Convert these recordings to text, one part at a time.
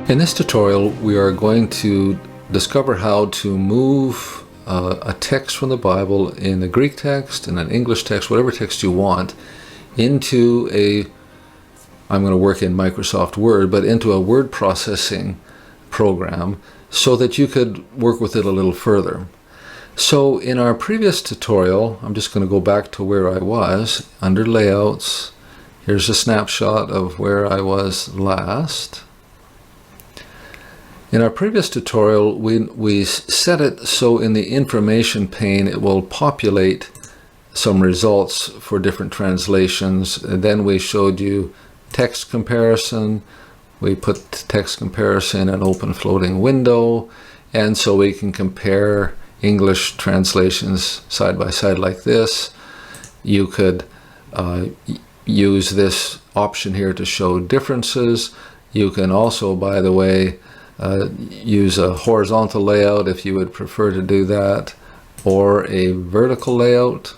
In this tutorial, we are going to discover how to move a text from the Bible in a Greek text, in an English text, whatever text you want, into I'm going to work in Microsoft Word, but into a word processing program so that you could work with it a little further. So in our previous tutorial, I'm just going to go back to where I was, under Layouts. Here's a snapshot of where I was last. In our previous tutorial, we set it so in the information pane it will populate some results for different translations. And then we showed you text comparison. We put text comparison in an open floating window, and so we can compare English translations side by side like this. You could use this option here to show differences. You can also, by the way, use a horizontal layout if you would prefer to do that, or a vertical layout.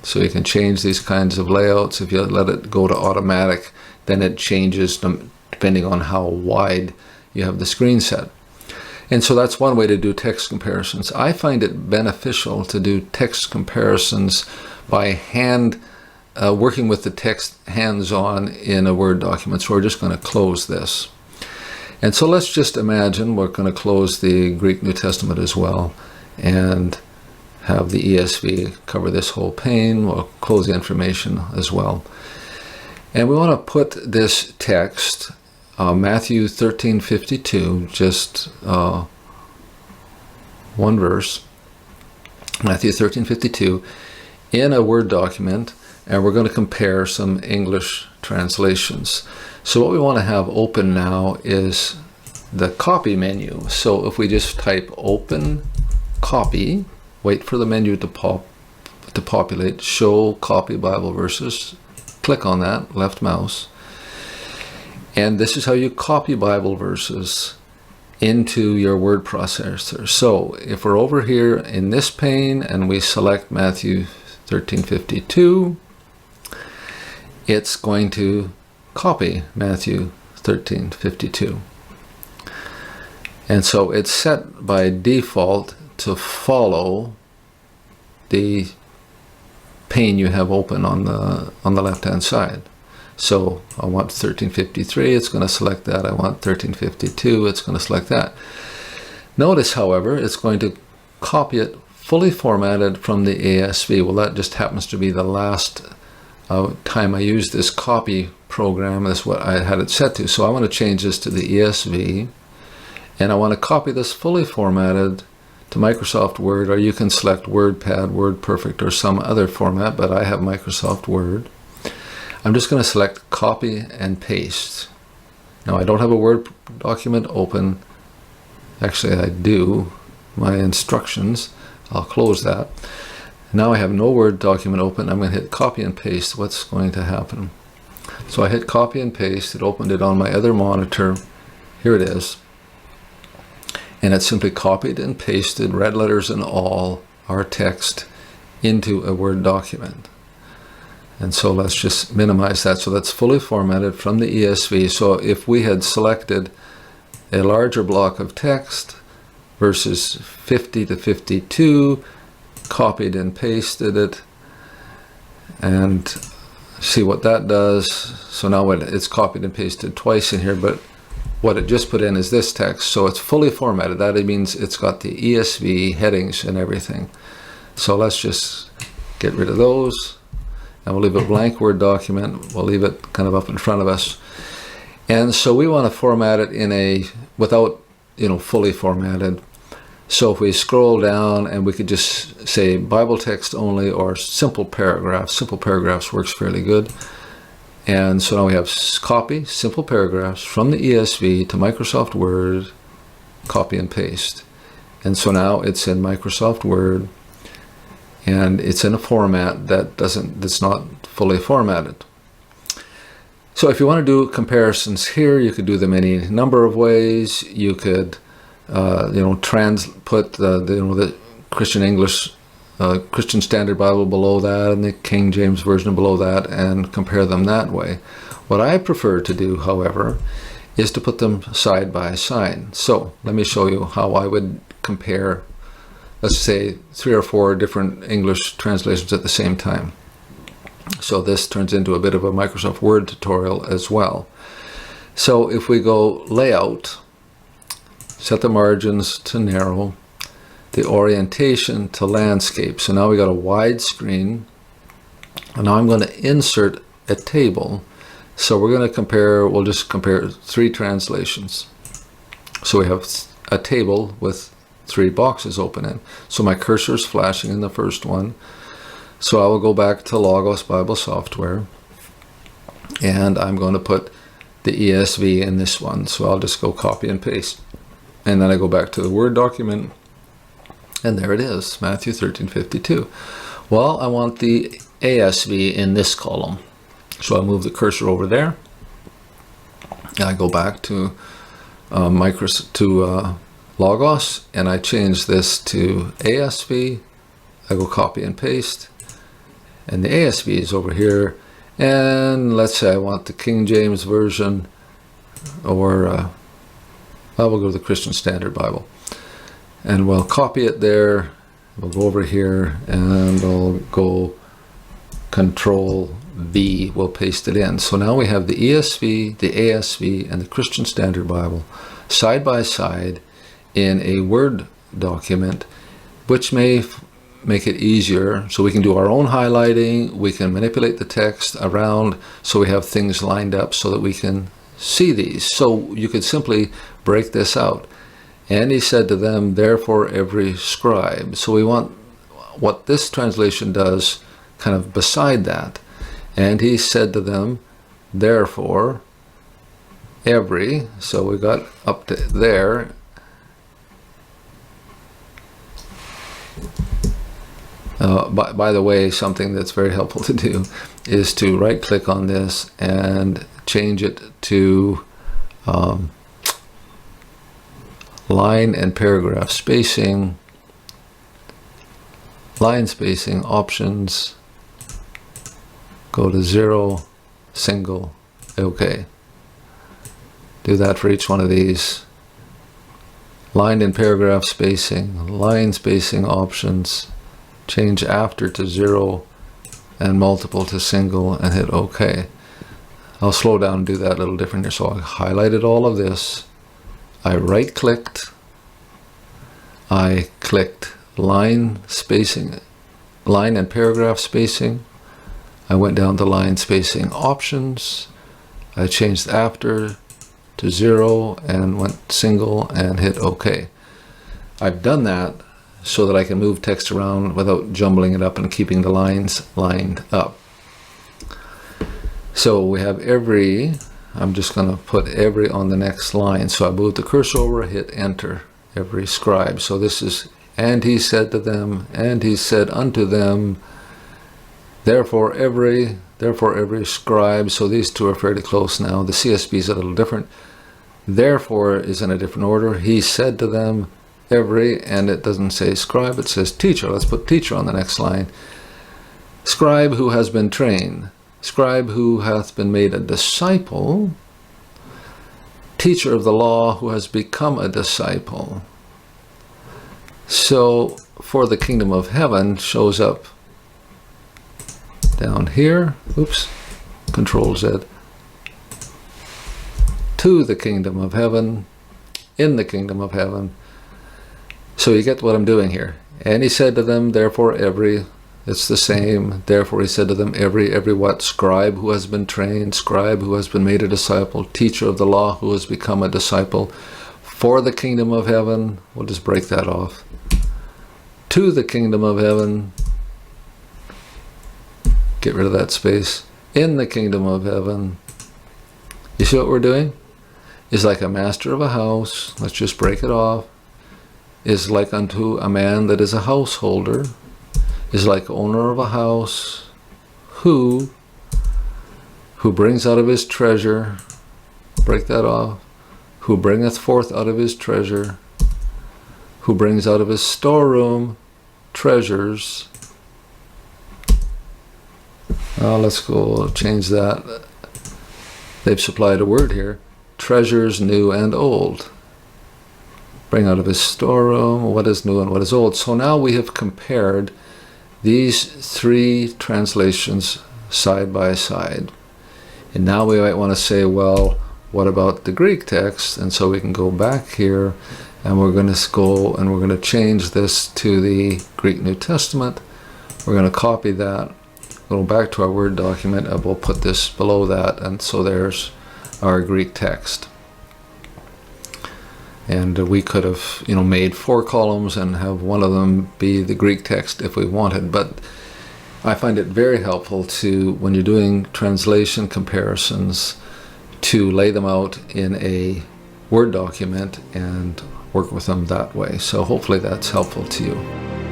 So you can change these kinds of layouts. If you let it go to automatic, then it changes them depending on how wide you have the screen set. And so that's one way to do text comparisons. I find it beneficial to do text comparisons by working with the text hands-on in a Word document. So we're just going to close this. And so let's just imagine we're going to close the Greek New Testament as well and have the ESV cover this whole pane. We'll close the information as well. And we want to put this text, Matthew 13:52, just one verse, Matthew 13:52, in a Word document, and we're going to compare some English translations. So what we want to have open now is the copy menu. So if we just type open copy, wait for the menu to populate, show copy Bible verses, click on that, left mouse, and this is how you copy Bible verses into your word processor. So if we're over here in this pane and we select Matthew 13:52, it's going to copy Matthew 13:52. And so it's set by default to follow the pane you have open on the left-hand side. So I want 13:53, it's going to select that. I want 13:52, it's going to select that. Notice, however, it's going to copy it fully formatted from the ASV. Well, that just happens to be the last time I used this copy program. That's what I had it set to. So I want to change this to the ESV, and I want to copy this fully formatted to Microsoft Word, or you can select WordPad, WordPerfect, or some other format, but I have Microsoft Word. I'm just going to select copy and paste. Now I don't have a Word document open. Actually I do. My instructions. I'll close that. Now I have no Word document open. I'm going to hit copy and paste. What's going to happen? So I hit copy and paste. It opened it on my other monitor. Here it is. And it simply copied and pasted, red letters and all, our text into a Word document. And so let's just minimize that. So that's fully formatted from the ESV. So if we had selected a larger block of text, verses 50 to 52, copied and pasted it, and see what that does. So now it's copied and pasted twice in here, but what it just put in is this text. So it's fully formatted. That means it's got the ESV headings and everything. So let's just get rid of those, and we'll leave a blank Word document. We'll leave it kind of up in front of us. And so we want to format it without, fully formatted. So if we scroll down, and we could just say Bible text only or simple paragraphs. Simple paragraphs works fairly good. And so now we have copy, simple paragraphs from the ESV to Microsoft Word, copy and paste. And so now it's in Microsoft Word, and it's in a format that's not fully formatted. So if you want to do comparisons here, you could do them any number of ways. You could put the Christian English, Christian Standard Bible below that and the King James Version below that, and compare them that way. What I prefer to do, however, is to put them side by side. So let me show you how I would compare, let's say, 3 or 4 different English translations at the same time. So this turns into a bit of a Microsoft Word tutorial as well. So if we go layout, set the margins to narrow, the orientation to landscape. So now we got a wide screen, and now I'm going to insert a table. So we're going to compare, we'll just compare 3 translations. So we have a table with 3 boxes open in. So my cursor is flashing in the first one. So I will go back to Logos Bible Software, and I'm going to put the ESV in this one. So I'll just go copy and paste. And then I go back to the Word document, and there it is, Matthew 13:52. Well, I want the ASV in this column. So I move the cursor over there. I go back to Logos, and I change this to ASV. I go copy and paste, and the ASV is over here. And let's say I want the King James Version, or I will go to the Christian Standard Bible, and we'll copy it there. We'll go over here, and we'll go Control V, we'll paste it in. So now we have the ESV, the ASV, and the Christian Standard Bible side by side in a Word document, which may make it easier. So we can do our own highlighting, we can manipulate the text around so we have things lined up so that we can see these. So you could simply break this out. And he said to them, therefore every scribe. So we want what this translation does kind of beside that. And he said to them, therefore every, so we got up to there. By the way, something that's very helpful to do is to right click on this and change it to line and paragraph spacing, line spacing options, go to 0, single, okay. Do that for each one of these. Line and paragraph spacing, line spacing options, change after to 0 and multiple to single, and hit OK. I'll slow down and do that a little different here. So I highlighted all of this. I right clicked. I clicked line spacing, line and paragraph spacing. I went down to line spacing options. I changed after to 0 and went single and hit OK. I've done that so that I can move text around without jumbling it up and keeping the lines lined up. So we have every, I'm just going to put every on the next line. So I move the cursor over, hit enter, every scribe. So this is, and he said to them, and he said unto them, therefore every scribe. So these two are fairly close now. The CSB is a little different. Therefore is in a different order. He said to them, every, and it doesn't say scribe, it says teacher. Let's put teacher on the next line. Scribe who has been trained, scribe who hath been made a disciple, teacher of the law who has become a disciple. So for the kingdom of heaven shows up down here, oops, Control Z, to the kingdom of heaven, in the kingdom of heaven. So you get what I'm doing here. And he said to them, therefore every, it's the same. Therefore he said to them, every what? Scribe who has been trained, scribe who has been made a disciple, teacher of the law who has become a disciple, for the kingdom of heaven. We'll just break that off. To the kingdom of heaven. Get rid of that space. In the kingdom of heaven. You see what we're doing? Is like a master of a house. Let's just break it off. Is like unto a man that is a householder, is like owner of a house, who brings out of his treasure, break that off, who bringeth forth out of his treasure, who brings out of his storeroom treasures. Let's go change that. They've supplied a word here. treasures new and old. Bring out of his storeroom what is new and what is old. So now we have compared these three translations side by side. And now we might want to say, well, what about the Greek text? And so we can go back here, and we're going to go and we're going to change this to the Greek New Testament. We're going to copy that, go back to our Word document, and we'll put this below that, and so there's our Greek text. And we could have, made 4 columns and have one of them be the Greek text if we wanted, but I find it very helpful to, when you're doing translation comparisons, to lay them out in a Word document and work with them that way. So hopefully that's helpful to you.